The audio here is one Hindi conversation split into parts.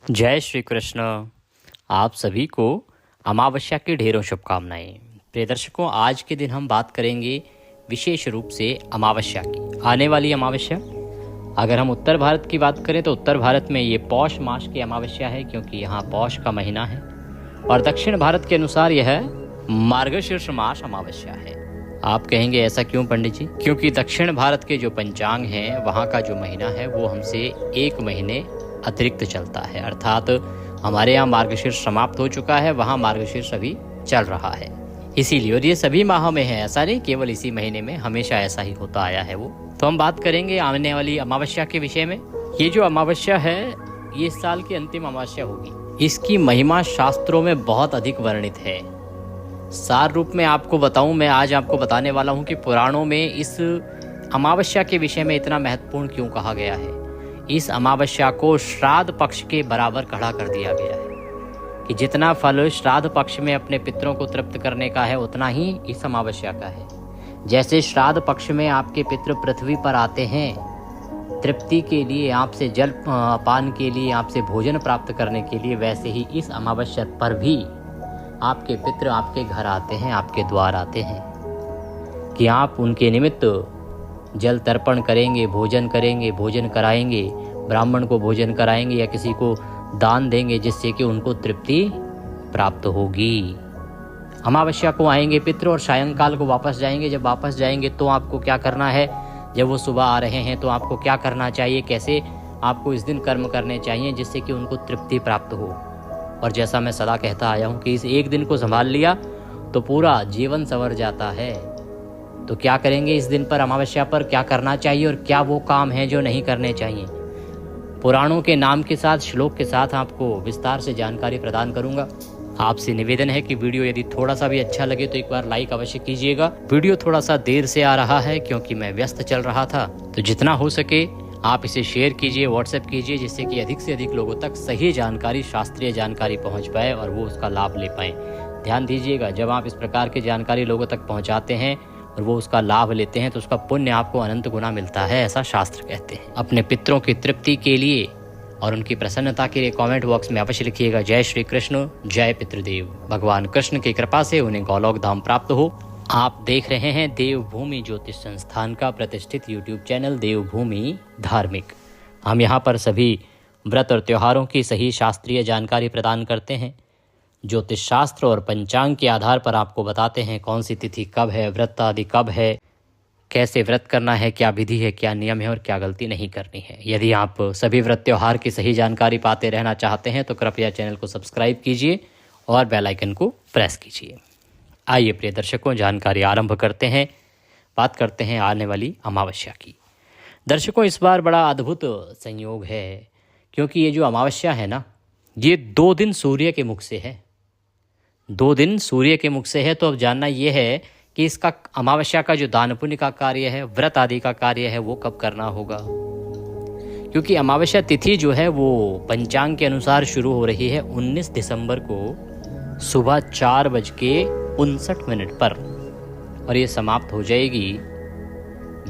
जय श्री कृष्ण। आप सभी को अमावस्या की ढेरों शुभकामनाएं। प्रिय दर्शकों, आज के दिन हम बात करेंगे विशेष रूप से अमावस्या की। आने वाली अमावस्या, अगर हम उत्तर भारत की बात करें तो उत्तर भारत में ये पौष मास की अमावस्या है, क्योंकि यहाँ पौष का महीना है। और दक्षिण भारत के अनुसार यह मार्गशीर्ष मास अमावस्या है। आप कहेंगे ऐसा क्यों पंडित जी? क्योंकि दक्षिण भारत के जो पंचांग हैं, वहाँ का जो महीना है वो हमसे एक महीने अतिरिक्त चलता है। अर्थात हमारे यहाँ मार्गशीर्ष समाप्त हो चुका है, वहाँ मार्गशीर्ष अभी चल रहा है। इसीलिए, और ये सभी माह में है, ऐसा नहीं केवल इसी महीने में, हमेशा ऐसा ही होता आया है वो। तो हम बात करेंगे आने वाली अमावस्या के विषय में। ये जो अमावस्या है, ये इस साल की अंतिम अमावस्या होगी। इसकी महिमा शास्त्रों में बहुत अधिक वर्णित है। सार रूप में आपको बताऊं, मैं आज आपको बताने वाला हूं कि पुराणों में इस अमावस्या के विषय में इतना महत्वपूर्ण क्यों कहा गया है। इस अमावस्या को श्राद्ध पक्ष के बराबर खड़ा कर दिया गया है कि जितना फल श्राद्ध पक्ष में अपने पितरों को तृप्त करने का है, उतना ही इस अमावस्या का है। जैसे श्राद्ध पक्ष में आपके पितृ पृथ्वी पर आते हैं तृप्ति के लिए, आपसे जल पान के लिए, आपसे भोजन प्राप्त करने के लिए, वैसे ही इस अमावस्या पर भी आपके पितृ आपके घर आते हैं, आपके द्वार आते हैं कि आप उनके निमित्त जल तर्पण करेंगे, भोजन कराएंगे, ब्राह्मण को भोजन कराएंगे या किसी को दान देंगे, जिससे कि उनको तृप्ति प्राप्त होगी। अमावस्या को आएंगे पितृ और सायंकाल को वापस जाएंगे। जब वापस जाएंगे तो आपको क्या करना है? जब वो सुबह आ रहे हैं तो आपको क्या करना चाहिए, कैसे आपको इस दिन कर्म करने चाहिए जिससे कि उनको तृप्ति प्राप्त हो। और जैसा मैं सदा कहता आया हूँ कि इस एक दिन को संभाल लिया तो पूरा जीवन संवर जाता है। तो क्या करेंगे इस दिन पर, अमावस्या पर क्या करना चाहिए और क्या वो काम है जो नहीं करने चाहिए, पुराणों के नाम के साथ, श्लोक के साथ आपको विस्तार से जानकारी प्रदान करूंगा। आपसे निवेदन है कि वीडियो यदि थोड़ा सा भी अच्छा लगे तो एक बार लाइक अवश्य कीजिएगा। वीडियो थोड़ा सा देर से आ रहा है क्योंकि मैं व्यस्त चल रहा था, तो जितना हो सके आप इसे शेयर कीजिए, व्हाट्सएप कीजिए, जिससे कि अधिक से अधिक लोगों तक सही जानकारी, शास्त्रीय जानकारी पहुंच पाए और वो उसका लाभ ले पाए। ध्यान दीजिएगा, जब आप इस प्रकार की जानकारी लोगों तक पहुंचाते हैं और वो उसका लाभ लेते हैं तो उसका पुण्य आपको अनंत गुना मिलता है, ऐसा शास्त्र कहते हैं। अपने पितरों की तृप्ति के लिए और उनकी प्रसन्नता के लिए कमेंट बॉक्स में अवश्य लिखिएगा जय श्री कृष्ण, जय पितृदेव। भगवान कृष्ण की कृपा से उन्हें गोलोक धाम प्राप्त हो। आप देख रहे हैं देवभूमि ज्योतिष संस्थान का प्रतिष्ठित यूट्यूब चैनल देवभूमि धार्मिक। हम यहाँ पर सभी व्रत और त्योहारों की सही शास्त्रीय जानकारी प्रदान करते हैं। ज्योतिष शास्त्र और पंचांग के आधार पर आपको बताते हैं कौन सी तिथि कब है, व्रत आदि कब है, कैसे व्रत करना है, क्या विधि है, क्या नियम है और क्या गलती नहीं करनी है। यदि आप सभी व्रत त्योहार की सही जानकारी पाते रहना चाहते हैं तो कृपया चैनल को सब्सक्राइब कीजिए और बेल आइकन को प्रेस कीजिए। आइए प्रिय दर्शकों, जानकारी आरंभ करते हैं। बात करते हैं आने वाली अमावस्या की। दर्शकों, इस बार बड़ा अद्भुत संयोग है, क्योंकि ये जो अमावस्या है ना, ये 2 दिन सूर्य के मुख से है। 2 दिन सूर्य के मुख से है। तो अब जानना ये है कि इसका अमावस्या का जो दान पुण्य का कार्य है, व्रत आदि का कार्य है, वो कब करना होगा। क्योंकि अमावस्या तिथि जो है वो पंचांग के अनुसार शुरू हो रही है 19 दिसंबर को सुबह 4:59 पर, और ये समाप्त हो जाएगी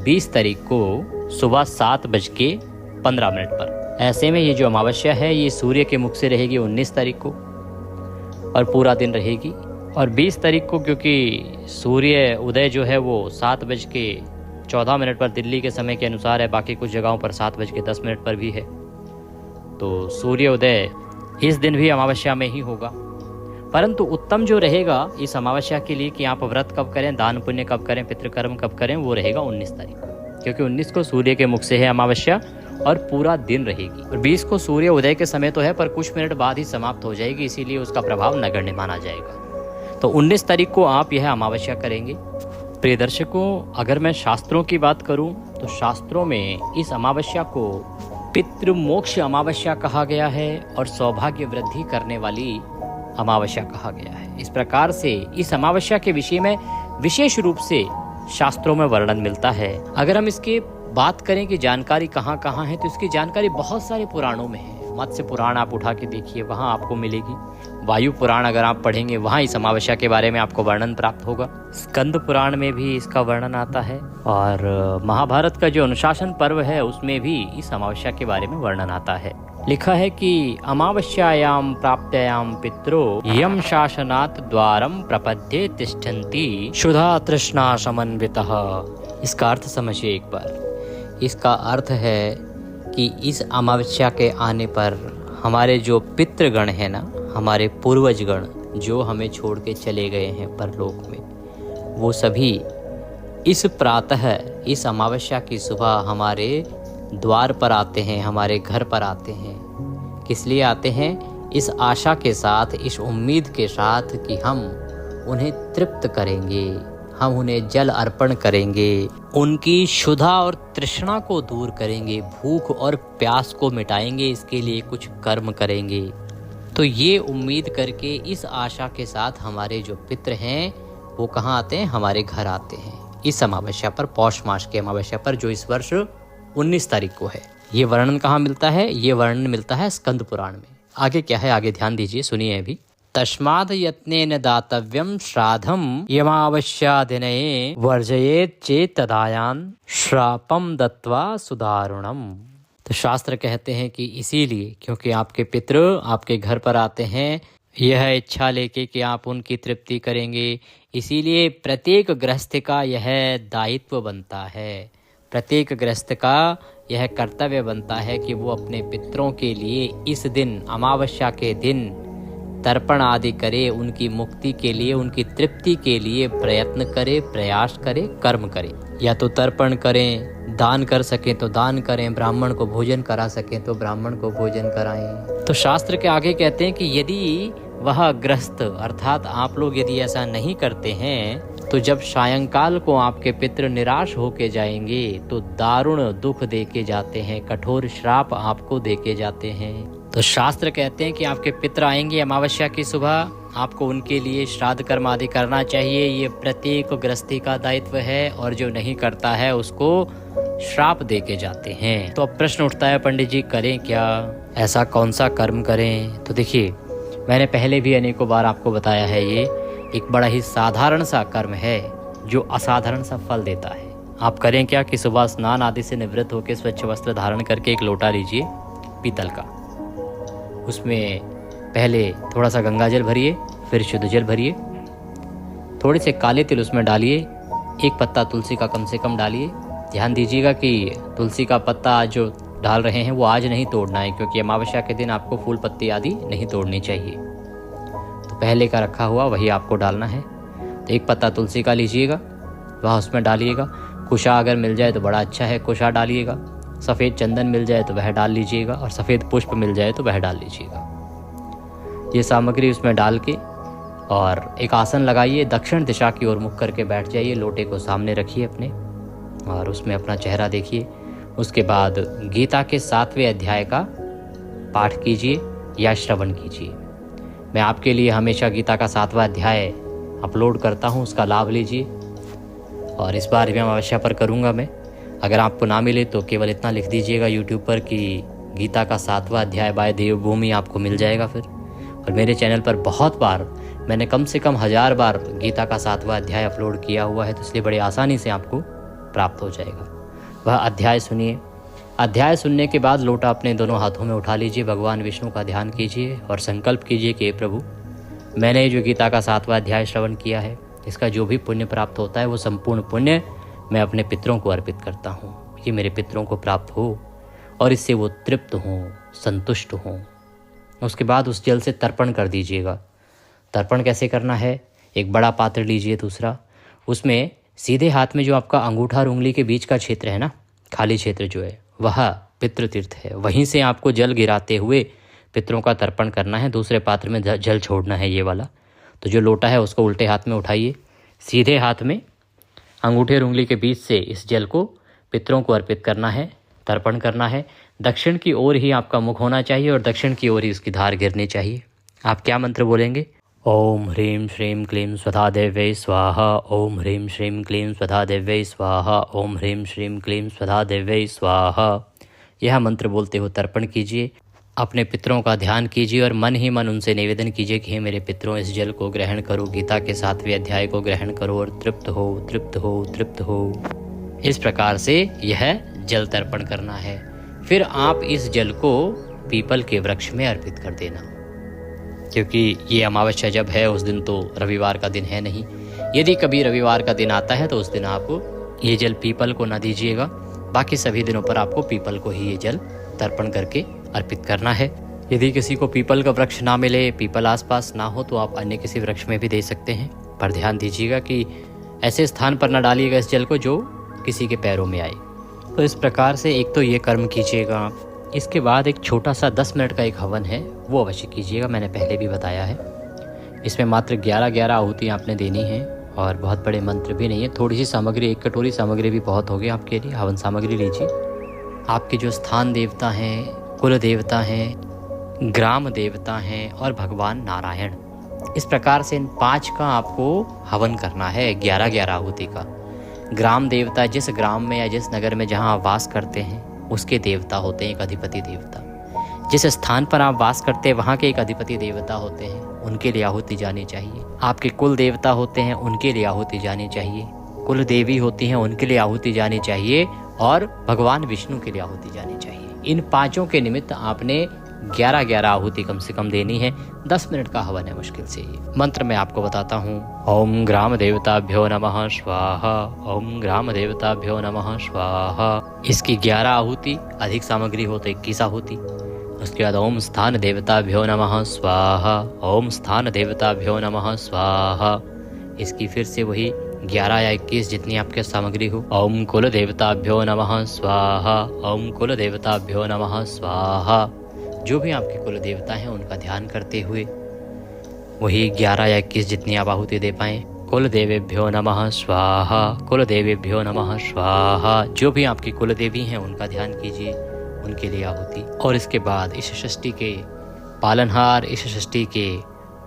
20 तारीख को सुबह 7:15 पर। ऐसे में ये जो अमावस्या है ये सूर्य के मुख से रहेगी 19 तारीख को और पूरा दिन रहेगी। और 20 तारीख को, क्योंकि सूर्य उदय जो है वो 7:14 पर दिल्ली के समय के अनुसार है, बाकी कुछ जगहों पर 7:10 पर भी है, तो सूर्य उदय इस दिन भी अमावस्या में ही होगा। परंतु उत्तम जो रहेगा इस अमावस्या के लिए कि आप व्रत कब करें, दान पुण्य कब करें, पितृकर्म कब करें, वो रहेगा 19 तारीख को, क्योंकि 19 को सूर्य के मुख से है अमावस्या और पूरा दिन रहेगी। और 20 को सूर्य उदय के समय तो है, पर कुछ मिनट बाद ही समाप्त हो जाएगी, इसीलिए उसका प्रभाव नगण्य माना जाएगा। तो 19 तारीख को आप यह अमावस्या करेंगे। प्रिय दर्शकों, अगर मैं शास्त्रों की बात करूं तो शास्त्रों में इस अमावस्या को पितृमोक्ष अमावस्या कहा गया है और सौभाग्य वृद्धि करने वाली अमावस्या कहा गया है। इस प्रकार से इस अमावस्या के विषय में विशेष रूप से शास्त्रों में वर्णन मिलता है। अगर हम इसके बात करें कि जानकारी कहाँ कहाँ है, तो इसकी जानकारी बहुत सारे पुराणों में है। मत्स्य पुराण आप उठा के देखिए, वहाँ आपको मिलेगी। वायु पुराण अगर आप पढ़ेंगे, वहाँ इस अमावस्या के बारे में आपको वर्णन प्राप्त होगा। स्कंद पुराण में भी इसका वर्णन आता है और महाभारत का जो अनुशासन पर्व है उसमें भी इस अमावस्या के बारे में वर्णन आता है। लिखा है कि अमावस्यायाम प्राप्त्यायाम पितरो यम शासनात् द्वारम प्रपद्ये तिष्ठन्ति क्षुधा तृष्णा समन्वितः। इसका अर्थ समझिए एक बार। इसका अर्थ है कि इस अमावस्या के आने पर हमारे जो पितृगण हैं ना, हमारे पूर्वजगण जो हमें छोड़ के चले गए हैं परलोक में, वो सभी इस प्रातः, इस अमावस्या की सुबह हमारे द्वार पर आते हैं, हमारे घर पर आते हैं। किस लिए आते हैं? इस आशा के साथ, इस उम्मीद के साथ कि हम उन्हें तृप्त करेंगे, हम उन्हें जल अर्पण करेंगे, उनकी क्षुधा और तृष्णा को दूर करेंगे, भूख और प्यास को मिटाएंगे, इसके लिए कुछ कर्म करेंगे। तो ये उम्मीद करके, इस आशा के साथ हमारे जो पितृ हैं वो कहाँ आते हैं? हमारे घर आते हैं इस अमावस्या पर, पौष मास की अमावस्या पर, जो इस वर्ष 19 तारीख को है। ये वर्णन कहाँ मिलता है? ये वर्णन मिलता है स्कंद पुराण में। आगे क्या है, आगे ध्यान दीजिए, सुनिए अभी। तस्माद् यत्नेन दातव्यम श्राद्धम यमावस्या दिने वर्जयेत् चेत् तदायान् श्रापम दत्वा सुदारुणम। तो शास्त्र कहते हैं कि इसीलिए, क्योंकि आपके पितृ आपके घर पर आते हैं यह इच्छा लेके कि आप उनकी तृप्ति करेंगे, इसीलिए प्रत्येक गृहस्थ का यह दायित्व बनता है, प्रत्येक गृहस्थ का यह कर्तव्य बनता है कि वो अपने पितरों के लिए इस दिन, अमावस्या के दिन तर्पण आदि करे, उनकी मुक्ति के लिए, उनकी तृप्ति के लिए प्रयत्न करे, प्रयास करे, कर्म करे। या तो तर्पण करें, दान कर सकें तो दान करें, ब्राह्मण को भोजन करा सकें तो ब्राह्मण को भोजन कराएं। तो शास्त्र के आगे कहते हैं कि यदि वह ग्रस्त, अर्थात आप लोग यदि ऐसा नहीं करते हैं, तो जब सायंकाल को आपके पितृ निराश होके जाएंगे तो दारुण दुख देके जाते हैं, कठोर श्राप आपको देके जाते हैं। तो शास्त्र कहते हैं कि आपके पितृ आएंगे अमावस्या की सुबह, आपको उनके लिए श्राद्ध कर्म आदि करना चाहिए। ये प्रत्येक गृहस्थी का दायित्व है, और जो नहीं करता है उसको श्राप देके जाते हैं। तो अब प्रश्न उठता है, पंडित जी करें क्या? ऐसा कौन सा कर्म करें? तो देखिए, मैंने पहले भी अनेकों बार आपको बताया है, ये एक बड़ा ही साधारण सा कर्म है जो असाधारण सा फल देता है। आप करें क्या कि सुबह स्नान आदि से निवृत्त होकर स्वच्छ वस्त्र धारण करके एक लोटा लीजिए पीतल का, उसमें पहले थोड़ा सा गंगा जल भरिए, फिर शुद्ध जल भरिए, थोड़े से काले तिल उसमें डालिए, एक पत्ता तुलसी का कम से कम डालिए। ध्यान दीजिएगा कि तुलसी का पत्ता जो डाल रहे हैं वो आज नहीं तोड़ना है, क्योंकि अमावस्या के दिन आपको फूल पत्ती आदि नहीं तोड़नी चाहिए। तो पहले का रखा हुआ वही आपको डालना है। तो एक पत्ता तुलसी का लीजिएगा, वह उसमें डालिएगा। कुशा अगर मिल जाए तो बड़ा अच्छा है, कुशा डालिएगा। सफ़ेद चंदन मिल जाए तो वह डाल लीजिएगा, और सफ़ेद पुष्प मिल जाए तो वह डाल लीजिएगा। ये सामग्री उसमें डाल के और एक आसन लगाइए, दक्षिण दिशा की ओर मुख करके बैठ जाइए, लोटे को सामने रखिए अपने और उसमें अपना चेहरा देखिए। उसके बाद गीता के 7वें अध्याय का पाठ कीजिए या श्रवण कीजिए। मैं आपके लिए हमेशा गीता का 7वां अध्याय अपलोड करता हूँ, उसका लाभ लीजिए। और इस बार भी अमावस्या पर करूँगा मैं। अगर आपको ना मिले तो केवल इतना लिख दीजिएगा यूट्यूब पर कि गीता का 7वां अध्याय बाय देवभूमि, आपको मिल जाएगा फिर। और मेरे चैनल पर बहुत बार, मैंने कम से कम 1000 बार गीता का 7वां अध्याय अपलोड किया हुआ है, तो इसलिए बड़ी आसानी से आपको प्राप्त हो जाएगा। वह अध्याय सुनिए। अध्याय सुनने के बाद लोटा अपने दोनों हाथों में उठा लीजिए, भगवान विष्णु का ध्यान कीजिए और संकल्प कीजिए कि प्रभु, मैंने जो गीता का 7वां अध्याय श्रवण किया है, इसका जो भी पुण्य प्राप्त होता है वो संपूर्ण पुण्य मैं अपने पितरों को अर्पित करता हूँ। ये मेरे पितरों को प्राप्त हो और इससे वो तृप्त हों, संतुष्ट हों। उसके बाद उस जल से तर्पण कर दीजिएगा। तर्पण कैसे करना है? एक बड़ा पात्र लीजिए, दूसरा उसमें सीधे हाथ में जो आपका अंगूठा और उंगली के बीच का क्षेत्र है ना, खाली क्षेत्र जो है, वह पितृतीर्थ है। वहीं से आपको जल गिराते हुए पितरों का तर्पण करना है। दूसरे पात्र में जल छोड़ना है, ये वाला। तो जो लोटा है उसको उल्टे हाथ में उठाइए, सीधे हाथ में अंगूठे और उंगली के बीच से इस जल को पितरों को अर्पित करना है, तर्पण करना है। दक्षिण की ओर ही आपका मुख होना चाहिए और दक्षिण की ओर ही उसकी धार गिरनी चाहिए। आप क्या मंत्र बोलेंगे? ओम ह्रीं श्रीं क्लीं स्वधा देव्यै स्वाहा, ओम ह्रीं श्रीं क्लीं स्वधा देव्यै स्वाहा, ओम ह्रीं श्रीं क्लीं स्वधा देव्यै स्वाहा। यह मंत्र बोलते हुए तर्पण कीजिए। अपने पितरों का ध्यान कीजिए और मन ही मन उनसे निवेदन कीजिए कि हे मेरे पितरों, इस जल को ग्रहण करो, गीता के 7वें अध्याय को ग्रहण करो और तृप्त हो, तृप्त हो, तृप्त हो। इस प्रकार से यह जल तर्पण करना है। फिर आप इस जल को पीपल के वृक्ष में अर्पित कर देना, क्योंकि ये अमावस्या जब है उस दिन तो रविवार का दिन है नहीं। यदि कभी रविवार का दिन आता है तो उस दिन आप ये जल पीपल को ना दीजिएगा, बाकी सभी दिनों पर आपको पीपल को ही ये जल तर्पण करके अर्पित करना है। यदि किसी को पीपल का वृक्ष ना मिले, पीपल आसपास ना हो, तो आप अन्य किसी वृक्ष में भी दे सकते हैं, पर ध्यान दीजिएगा कि ऐसे स्थान पर ना डालिएगा इस जल को जो किसी के पैरों में आए। तो इस प्रकार से एक तो ये कर्म कीजिएगा। इसके बाद एक छोटा सा 10 मिनट का एक हवन है, वो अवश्य कीजिएगा, मैंने पहले भी बताया है। इसमें मात्र 11 आहुतियाँ आपने देनी हैं और बहुत बड़े मंत्र भी नहीं है। थोड़ी सी सामग्री, 1 कटोरी सामग्री भी बहुत हो गई आपके लिए। हवन सामग्री लीजिए। आपके जो स्थान देवता हैं, कुल देवता हैं, ग्राम देवता हैं और भगवान नारायण, इस प्रकार से इन 5 का आपको हवन करना है 11 आहुति का। ग्राम देवता जिस ग्राम में या जिस नगर में जहाँ आप वास करते हैं उसके देवता होते हैं, एक अधिपति देवता। जिस स्थान पर आप वास करते हैं वहाँ के एक अधिपति देवता होते हैं, उनके लिए आहुति जानी चाहिए। आपके कुल देवता होते हैं, उनके लिए आहुति जानी चाहिए। कुल देवी होती हैं, उनके लिए आहुति जानी चाहिए और भगवान विष्णु के लिए आहुति जानी चाहिए। इन 5 के निमित्त आपने 11 आहुति कम से कम देनी है। 10 मिनट का हवन है मुश्किल से। ये मंत्र मैं आपको बताता हूँ। ओम ग्राम देवताभ्यो नमः स्वाहा, ओम ग्राम देवताभ्यो नमः स्वाहा। इसकी 11 आहुति, अधिक सामग्री हो तो 21 आहुति। उसके बाद ओम स्थान देवताभ्यो नमः स्वाहा, ओम स्थान देवताभ्यो नमः स्वाहा। इसकी फिर से वही 11 या 21 जितनी आपके सामग्री हो। ओम कुल देवताभ्यो नमः स्वाहा, ओम कुल देवताभ्यो नमः स्वाहा। जो भी आपके कुल देवता हैं उनका ध्यान करते हुए वही 11 या 21 जितनी आप आहुति दे पाएँ। कुल देवेभ्यो नमः स्वाहा, कुल देवेभ्यो नमः स्वाहा। जो भी आपकी कुल देवी हैं उनका ध्यान कीजिए, उनके लिए आहुति। और इसके बाद इस सृष्टि के पालनहार, इस सृष्टि के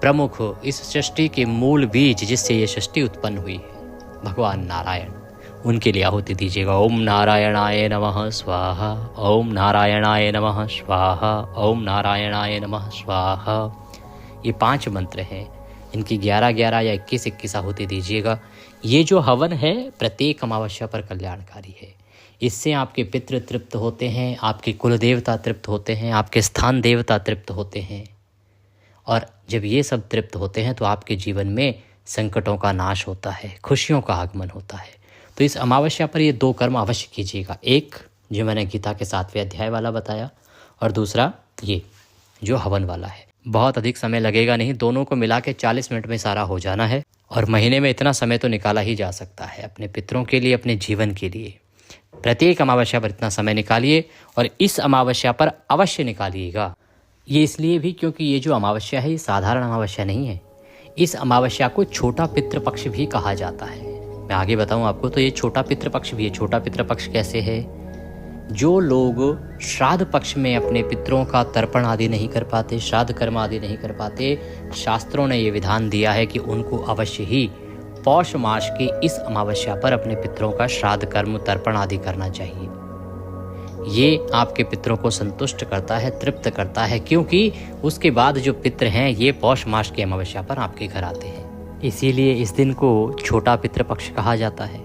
प्रमुख, इस सृष्टि के मूल बीज जिससे ये सृष्टि उत्पन्न हुई है, भगवान नारायण, उनके लिए आहुति दीजिएगा। ओम नारायणाय नमः स्वाहा, ओम नारायणाय नमः स्वाहा, ओम नारायणाय नमः स्वाहा। ये 5 मंत्र हैं, इनकी 11 या 21 आहुति दीजिएगा। ये जो हवन है प्रत्येक अमावस्या पर कल्याणकारी है। इससे आपके पितृ तृप्त होते हैं, आपके कुल देवता तृप्त होते हैं, आपके स्थान देवता तृप्त होते हैं। और जब ये सब तृप्त होते हैं तो आपके जीवन में संकटों का नाश होता है, खुशियों का आगमन होता है। तो इस अमावस्या पर ये 2 कर्म अवश्य कीजिएगा। एक जो मैंने गीता के 7वें अध्याय वाला बताया, और दूसरा ये जो हवन वाला है। बहुत अधिक समय लगेगा नहीं, दोनों को मिला के 40 मिनट में सारा हो जाना है। और महीने में इतना समय तो निकाला ही जा सकता है अपने पितरों के लिए, अपने जीवन के लिए। प्रत्येक अमावस्या पर इतना समय निकालिए और इस अमावस्या पर अवश्य निकालिएगा। ये इसलिए भी क्योंकि ये जो अमावस्या है ये साधारण अमावस्या नहीं है। इस अमावस्या को छोटा पितृपक्ष भी कहा जाता है। मैं आगे बताऊं आपको। तो ये छोटा पितृपक्ष भी है। छोटा पितृपक्ष कैसे है? जो लोग श्राद्ध पक्ष में अपने पितरों का तर्पण आदि नहीं कर पाते, श्राद्ध कर्म आदि नहीं कर पाते, शास्त्रों ने ये विधान दिया है कि उनको अवश्य ही पौष मास की इस अमावस्या पर अपने पितरों का श्राद्ध कर्म तर्पण आदि करना चाहिए। ये आपके पितरों को संतुष्ट करता है, तृप्त करता है, क्योंकि उसके बाद जो पितर हैं ये पौष मास की अमावस्या पर आपके घर आते हैं। इसीलिए इस दिन को छोटा पितृपक्ष कहा जाता है।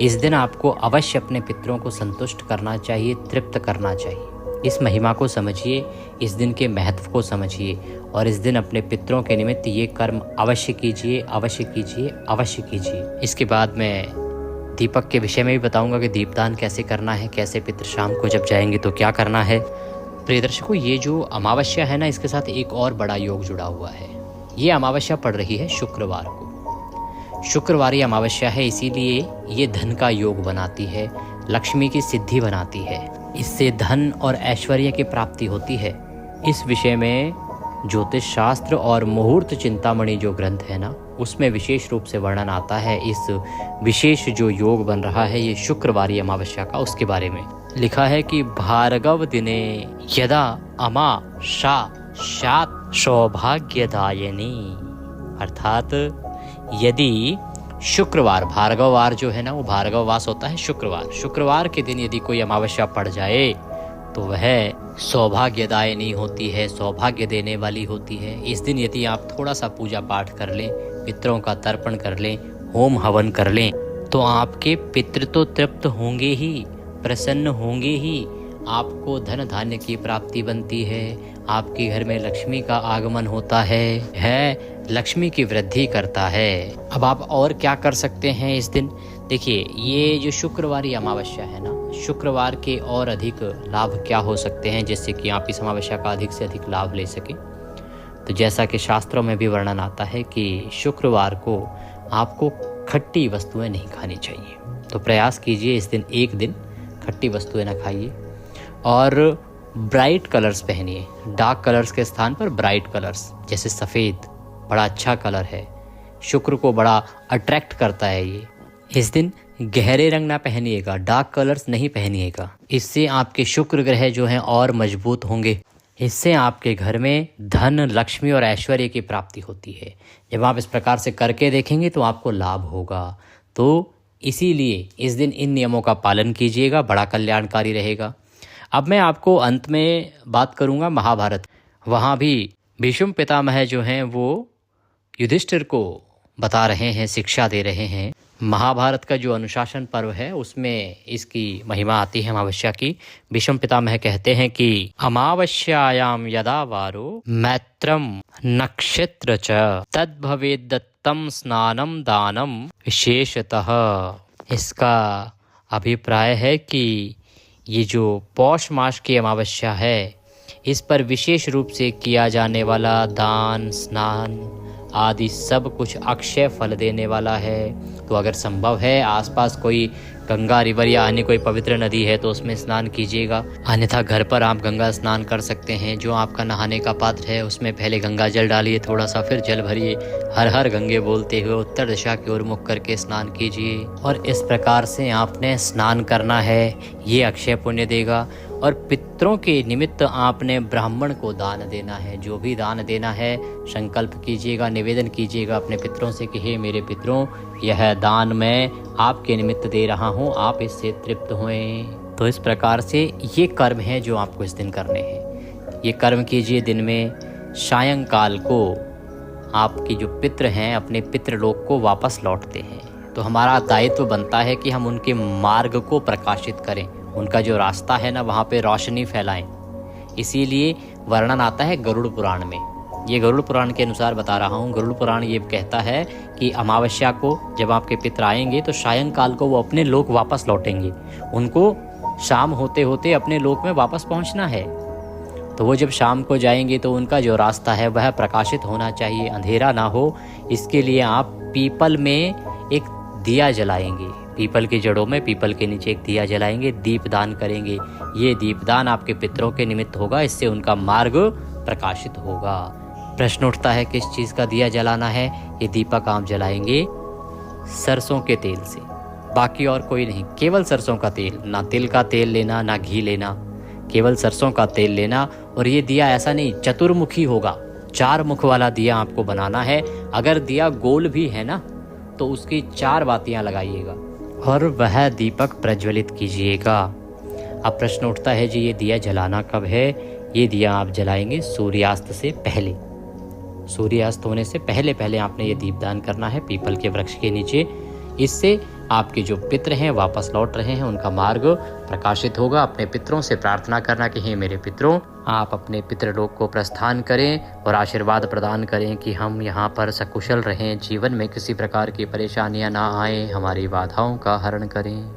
इस दिन आपको अवश्य अपने पितरों को संतुष्ट करना चाहिए, तृप्त करना चाहिए। इस महिमा को समझिए, इस दिन के महत्व को समझिए और इस दिन अपने पितरों के निमित्त ये कर्म अवश्य कीजिए, अवश्य कीजिए, अवश्य कीजिए। इसके बाद मैं दीपक के विषय में भी बताऊंगा कि दीपदान कैसे करना है, कैसे पितृ शाम को जब जाएंगे तो क्या करना है। प्रिय दर्शकों, ये जो अमावस्या है ना, इसके साथ एक और बड़ा योग जुड़ा हुआ है। ये अमावस्या पड़ रही है शुक्रवार को। शुक्रवारी अमावस्या है, इसीलिए ये धन का योग बनाती है, लक्ष्मी की सिद्धि बनाती है। इससे धन और ऐश्वर्य की प्राप्ति होती है। इस विषय में ज्योतिष शास्त्र और मुहूर्त चिंतामणि जो ग्रंथ है ना, उसमें विशेष रूप से वर्णन आता है। इस विशेष जो योग बन रहा है ये शुक्रवारी अमावस्या का, उसके बारे में लिखा है कि भार्गव दिने यदा अमाशात सौभाग्यदायिनी, अर्थात यदि शुक्रवार, भार्गववार जो है ना, वो भार्गववास होता है शुक्रवार। शुक्रवार के दिन यदि कोई अमावस्या पड़ जाए तो वह सौभाग्यदायिनी होती है, सौभाग्य देने वाली होती है। इस दिन यदि आप थोड़ा सा पूजा पाठ कर लें, पितरों का तर्पण कर लें, होम हवन कर लें, तो आपके पितृ तो तृप्त होंगे ही, प्रसन्न होंगे ही, आपको धन धान्य की प्राप्ति बनती है, आपके घर में लक्ष्मी का आगमन होता है लक्ष्मी की वृद्धि करता है। अब आप और क्या कर सकते हैं इस दिन? देखिए, ये जो शुक्रवारी अमावस्या है ना, शुक्रवार के और अधिक लाभ क्या हो सकते हैं जिससे कि आप इस अमावस्या का अधिक से अधिक लाभ ले सकें? तो जैसा कि शास्त्रों में भी वर्णन आता है कि शुक्रवार को आपको खट्टी वस्तुएं नहीं खानी चाहिए। तो प्रयास कीजिए इस दिन एक दिन खट्टी वस्तुएं ना खाइए और ब्राइट कलर्स पहनिए। डार्क कलर्स के स्थान पर ब्राइट कलर्स, जैसे सफ़ेद बड़ा अच्छा कलर है, शुक्र को बड़ा अट्रैक्ट करता है ये। इस दिन गहरे रंग ना पहनिएगा, डार्क कलर्स नहीं पहनिएगा। इससे आपके शुक्र ग्रह जो हैं और मजबूत होंगे। इससे आपके घर में धन, लक्ष्मी और ऐश्वर्य की प्राप्ति होती है। जब आप इस प्रकार से करके देखेंगे तो आपको लाभ होगा। तो इसीलिए इस दिन इन नियमों का पालन कीजिएगा, बड़ा कल्याणकारी रहेगा। अब मैं आपको अंत में बात करूंगा महाभारत। वहाँ भी भीष्म पितामह जो हैं वो युधिष्ठिर को बता रहे हैं, शिक्षा दे रहे हैं। महाभारत का जो अनुशासन पर्व है उसमें इसकी महिमा आती है अमावस्या की। भीष्म पितामह कहते हैं कि अमावस्यायाम यदा वारो मैत्रम नक्षत्र च तद्भवेद दत्तम स्नानम दानम विशेषतः। इसका अभिप्राय है कि ये जो पौष मास की अमावस्या है इस पर विशेष रूप से किया जाने वाला दान, स्नान आदि सब कुछ अक्षय फल देने वाला है। तो अगर संभव है आसपास कोई गंगा रिवर या अन्य कोई पवित्र नदी है तो उसमें स्नान कीजिएगा। अन्यथा घर पर आप गंगा स्नान कर सकते हैं। जो आपका नहाने का पात्र है उसमें पहले गंगा जल डालिए थोड़ा सा, फिर जल भरिए, हर हर गंगे बोलते हुए उत्तर दिशा की ओर मुख करके स्नान कीजिए। और इस प्रकार से आपने स्नान करना है, ये अक्षय पुण्य देगा। और पितरों के निमित्त आपने ब्राह्मण को दान देना है। जो भी दान देना है संकल्प कीजिएगा, निवेदन कीजिएगा अपने पितरों से कि हे मेरे पितरों, यह दान मैं आपके निमित्त दे रहा हूँ, आप इससे तृप्त होएं। तो इस प्रकार से ये कर्म है जो आपको इस दिन करने हैं। ये कर्म कीजिए दिन में। सायंकाल को आपके जो पितृ हैं अपने पितृलोक को वापस लौटते हैं। तो हमारा दायित्व बनता है कि हम उनके मार्ग को प्रकाशित करें, उनका जो रास्ता है ना वहाँ पे रोशनी फैलाएं। इसीलिए वर्णन आता है गरुड़ पुराण में। ये गरुड़ पुराण के अनुसार बता रहा हूँ। गरुड़ पुराण ये कहता है कि अमावस्या को जब आपके पितर आएंगे तो सायंकाल को वो अपने लोक वापस लौटेंगे। उनको शाम होते होते अपने लोक में वापस पहुँचना है। तो वो जब शाम को जाएंगे तो उनका जो रास्ता है वह प्रकाशित होना चाहिए, अंधेरा ना हो। इसके लिए आप पीपल में एक दिया जलाएंगे, पीपल की जड़ों में, पीपल के नीचे एक दिया जलाएंगे, दीपदान करेंगे। ये दीपदान आपके पितरों के निमित्त होगा, इससे उनका मार्ग प्रकाशित होगा। प्रश्न उठता है किस चीज़ का दिया जलाना है? ये दीपक आप जलाएंगे सरसों के तेल से, बाकी और कोई नहीं, केवल सरसों का तेल। ना तिल का तेल लेना, ना घी लेना, केवल सरसों का तेल लेना। और ये दिया ऐसा नहीं चतुर्मुखी होगा, 4 मुख वाला दिया आपको बनाना है। अगर दिया गोल भी है ना तो उसकी 4 बातियां लगाइएगा और वह दीपक प्रज्वलित कीजिएगा। अब प्रश्न उठता है जी ये दिया जलाना कब है? ये दिया आप जलाएंगे सूर्यास्त से पहले। सूर्यास्त होने से पहले पहले आपने ये दीपदान करना है पीपल के वृक्ष के नीचे। इससे आपके जो पितृ हैं वापस लौट रहे हैं, उनका मार्ग प्रकाशित होगा। अपने पितरों से प्रार्थना करना कि हे मेरे पितरों, आप अपने पितृलोक को प्रस्थान करें और आशीर्वाद प्रदान करें कि हम यहाँ पर सकुशल रहें, जीवन में किसी प्रकार की परेशानियाँ ना आए, हमारी बाधाओं का हरण करें।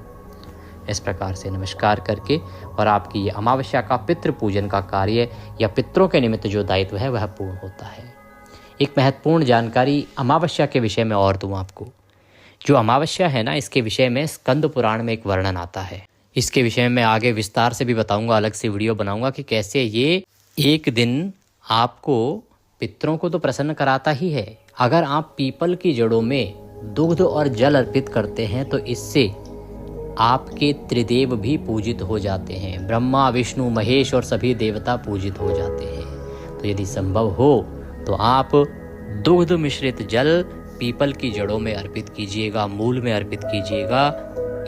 इस प्रकार से नमस्कार करके और आपकी ये अमावस्या का पितृ पूजन का कार्य या पितरों के निमित्त जो दायित्व है वह पूर्ण होता है। एक महत्वपूर्ण जानकारी अमावस्या के विषय में और दूँ आपको। जो अमावस्या है ना, इसके विषय में स्कंद पुराण में एक वर्णन आता है। इसके विषय में मैं आगे विस्तार से भी बताऊंगा, अलग से वीडियो बनाऊंगा कि कैसे ये एक दिन आपको पितरों को तो प्रसन्न कराता ही है। अगर आप पीपल की जड़ों में दुग्ध और जल अर्पित करते हैं तो इससे आपके त्रिदेव भी पूजित हो जाते हैं। ब्रह्मा, विष्णु, महेश और सभी देवता पूजित हो जाते हैं। तो यदि संभव हो तो आप दुग्ध मिश्रित जल पीपल की जड़ों में अर्पित कीजिएगा, मूल में अर्पित कीजिएगा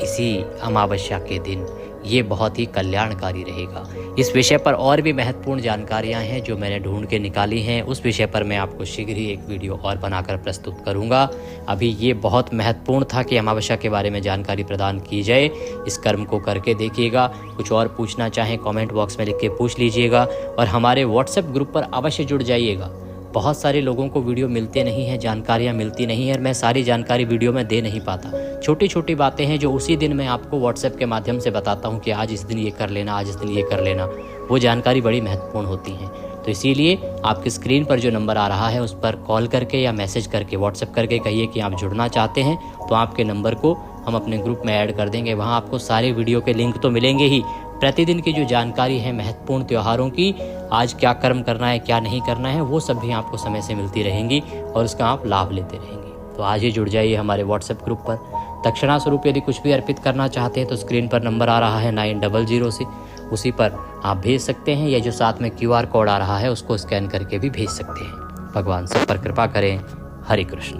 इसी अमावस्या के दिन। ये बहुत ही कल्याणकारी रहेगा। इस विषय पर और भी महत्वपूर्ण जानकारियां हैं जो मैंने ढूंढ के निकाली हैं। उस विषय पर मैं आपको शीघ्र ही एक वीडियो और बनाकर प्रस्तुत करूंगा। अभी ये बहुत महत्वपूर्ण था कि अमावस्या के बारे में जानकारी प्रदान की जाए। इस कर्म को करके देखिएगा। कुछ और पूछना चाहें कमेंट बॉक्स में लिख के पूछ लीजिएगा और हमारे व्हाट्सएप ग्रुप पर अवश्य जुड़ जाइएगा। बहुत सारे लोगों को वीडियो मिलते नहीं हैं, जानकारियाँ मिलती नहीं है। मैं सारी जानकारी वीडियो में दे नहीं पाता। छोटी छोटी बातें हैं जो उसी दिन मैं आपको व्हाट्सएप के माध्यम से बताता हूँ कि आज इस दिन ये कर लेना, आज इस दिन ये कर लेना। वो जानकारी बड़ी महत्वपूर्ण होती हैं। तो इसीलिए आपकी स्क्रीन पर जो नंबर आ रहा है उस पर कॉल करके या मैसेज करके, व्हाट्सएप करके कहिए कि आप जुड़ना चाहते हैं, तो आपके नंबर को हम अपने ग्रुप में ऐड कर देंगे। वहाँ आपको सारे वीडियो के लिंक तो मिलेंगे ही, प्रतिदिन की जो जानकारी है महत्वपूर्ण त्योहारों की, आज क्या कर्म करना है क्या नहीं करना है, वो सब भी आपको समय से मिलती रहेंगी और उसका आप लाभ लेते रहेंगे। तो आज ही जुड़ जाइए हमारे व्हाट्सएप ग्रुप पर। दक्षिणा स्वरूप यदि कुछ भी अर्पित करना चाहते हैं तो स्क्रीन पर नंबर आ रहा है 900 से, उसी पर आप भेज सकते हैं, या जो साथ में QR कोड आ रहा है उसको स्कैन करके भी भेज सकते हैं। भगवान सब पर कृपा करें। हरे कृष्ण।